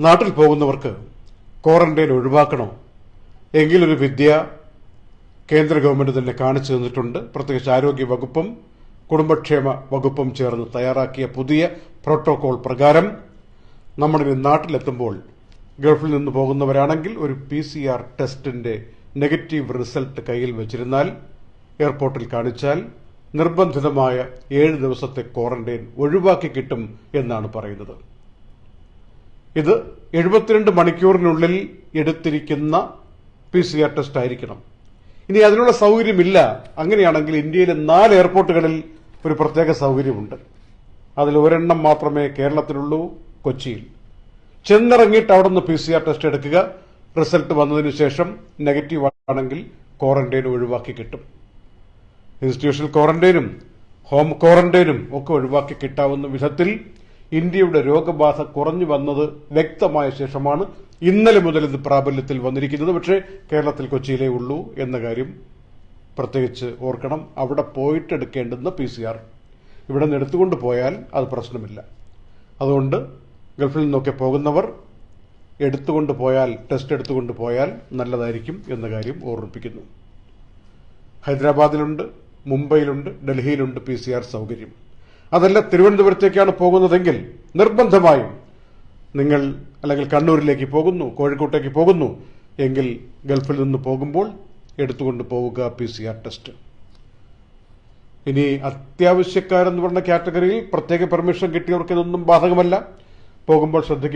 നാട്ടിൽ പോകുന്നവർക്ക് ക്വാറന്റൈൻ ഒഴിവാക്കണോ എങ്കിലൊരു വിദ്യ കേന്ദ്ര ഗവൺമെന്റ് തന്നെ കാണിച്ചു തന്നിട്ടുണ്ട്. പ്രത്യേകിച്ച് ആരോഗ്യ വകുപ്പും കുടുംബക്ഷേമ വകുപ്പും ചേർന്ന് തയ്യാറാക്കിയ പുതിയ പ്രോട്ടോകോൾ പ്രകാരം നമ്മളിനി നാട്ടിലെത്തുമ്പോൾ ഗൾഫിൽ നിന്ന് പോകുന്നവരാണെങ്കിൽ ഒരു PCR ടെസ്റ്റിന്റെ നെഗറ്റീവ് റിസൾട്ട് കയ്യിൽ വെച്ചിരുന്നാൽ എയർപോർട്ടിൽ കാണിച്ചാൽ നിർബന്ധിതമായ 7 ദിവസത്തെ ക്വാറന്റൈൻ ഒഴിവാക്കി കിട്ടും എന്നാണ് പറയുന്നത്. ഇത് 72 മണിക്കൂറിനുള്ളിൽ എടുത്തിരിക്കുന്ന PCR ടെസ്റ്റ് ആയിരിക്കണം. ഇനി അതിനുള്ള സൗകര്യമില്ല. അങ്ങനെയാണെങ്കിൽ ഇന്ത്യയിലെ 4 എയർപോർട്ടുകളിൽ ഒരു പ്രത്യേക സൗകര്യമുണ്ട്. അതിൽ ഒരെണ്ണം മാത്രമേ കേരളത്തിലുള്ളൂ, കൊച്ചിയിൽ. ചെന്നിറങ്ങിയിട്ട് അവിടെ നിന്ന് PCR ടെസ്റ്റ് എടുക്കുക. റിസൾട്ട് വന്നതിന് ശേഷം നെഗറ്റീവ് ആണെങ്കിൽ ക്വാറന്റൈൻ ഒഴിവാക്കി കിട്ടും. ഇൻസ്റ്റിറ്റ്യൂഷണൽ ക്വാറന്റൈനും ഹോം ക്വാറന്റൈനും ഒക്കെ ഒഴിവാക്കി കിട്ടാവുന്ന വിധത്തിൽ ഇന്ത്യയുടെ രോഗബാധ കുറഞ്ഞു വന്നത് വ്യക്തമായ ശേഷമാണ് ഇന്നലെ മുതൽ ഇത് പ്രാബല്യത്തിൽ വന്നിരിക്കുന്നത്. പക്ഷേ കേരളത്തിൽ കൊച്ചിയിലേ ഉള്ളൂ എന്ന കാര്യം പ്രത്യേകിച്ച് ഓർക്കണം. അവിടെ പോയിട്ട് എടുക്കേണ്ടുന്ന PCR ഇവിടെ നിന്ന് എടുത്തുകൊണ്ട് പോയാൽ അത് പ്രശ്നമില്ല. അതുകൊണ്ട് ഗൾഫിൽ നിന്നൊക്കെ പോകുന്നവർ എടുത്തുകൊണ്ട് പോയാൽ, ടെസ്റ്റ് എടുത്തുകൊണ്ട് പോയാൽ നല്ലതായിരിക്കും എന്ന കാര്യം ഓർമ്മിപ്പിക്കുന്നു. ഹൈദരാബാദിലുണ്ട്, മുംബൈയിലുണ്ട്, ഡൽഹിയിലുണ്ട് PCR സൗകര്യം. അതല്ല തിരുവനന്തപുരത്തേക്കാണ് പോകുന്നതെങ്കിൽ നിർബന്ധമായും നിങ്ങൾ അല്ലെങ്കിൽ കണ്ണൂരിലേക്ക് പോകുന്നു, കോഴിക്കോട്ടേക്ക് പോകുന്നു എങ്കിൽ ഗൾഫിൽ നിന്ന് പോകുമ്പോൾ എടുത്തുകൊണ്ട് പോവുക PCR ടെസ്റ്റ്. ഇനി അത്യാവശ്യക്കാരെന്ന് പറഞ്ഞ കാറ്റഗറിയിൽ പ്രത്യേക പെർമിഷൻ കിട്ടിയവർക്ക് ഇതൊന്നും ബാധകമല്ല. പോകുമ്പോൾ ശ്രദ്ധിക്കുക.